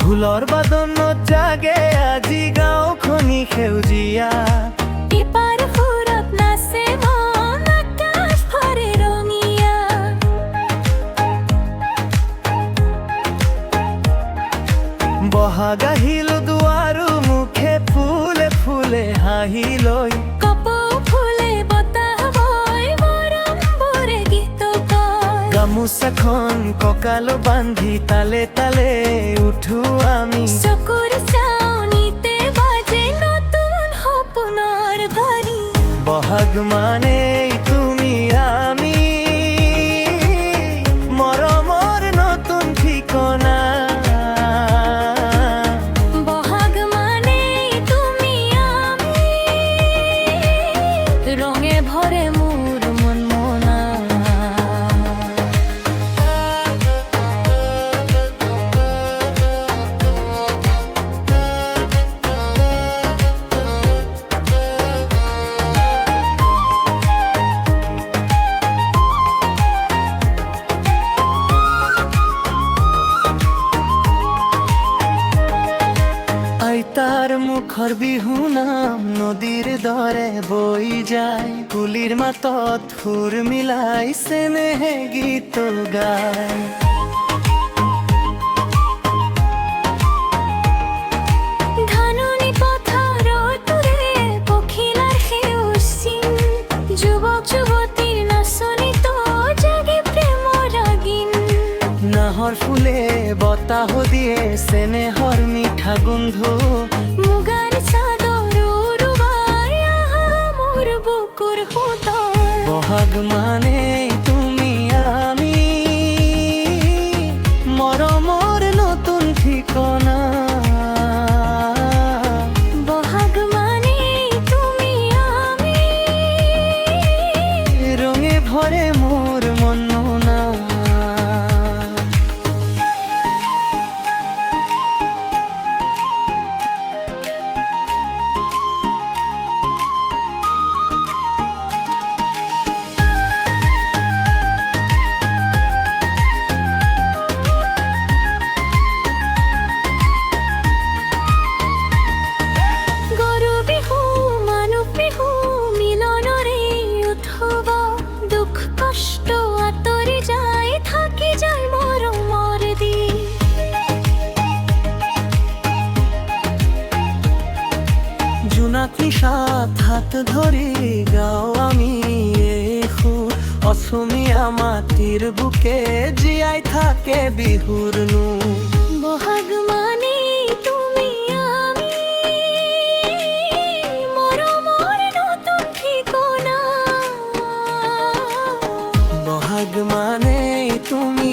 ঢোলৰ বাদনত জাগে আজি গাঁওখনি সেউজীয়া ইপাৰ সুৰত নাচে মন আকাশ ভৰে ৰঙীয়া বহাগ আহিল দুৱাৰো মুখে ফুলে ফুলে হাঁহি লৈ কপৌ ফুলে বতাহ বয় মৰমবোৰে গীত কয় গামোচাখন কঁকালো বান্ধি তালে তালে উঠো আমি চকুৰ চাউনিতে বাজে নতুন সপোনৰ বাণী বহাগ মানেই তুমি আমি মৰমৰ নতুন ঠিকনা বহাগ মানেই তুমি আমি ৰঙে ভৰে মোৰ মন মনা আইতাৰ মুখৰ বিহু নাম নদীৰ দৰে বৈ যায় কুলিৰ মাতত সুৰ মিলাই চেনেহে গীত গায় ধাননি পথাৰটোৰে পখিলাৰ সেউজ চিন যুৱক যুৱতীৰ নাচনিত জাগে প্ৰেমৰ ৰাগিন নাহৰ ফুলে বতাহ দিয়ে চেনেহৰ মিঠা গোন্ধ মুগাৰ চাদৰ উৰুৱাই আহা মোৰ বুকুৰ সোঁতৰ বহাগ মানে তুমি আমি মৰমৰ নতুন ঠিকনা বহাগ মানেই তুমি আমি ৰঙে ভৰে মোৰ মন মোনা গৰু বিহু মানুহ বিহু মিলনৰে উৎসৱ দুখ কষ্ট আঁতৰি যায় থাকি যায় মৰমৰ দিন জোনাক নিশাত হাত ধৰি গাওঁ আমি এই সুৰ অসমীয়া মাটিৰ বুকে জীয়াই থাকে বিহুৰ নোৰ বহাগ মানেই তুমি আমি মৰমৰ নতুন ঠিকনা বহাগ মানে তুমি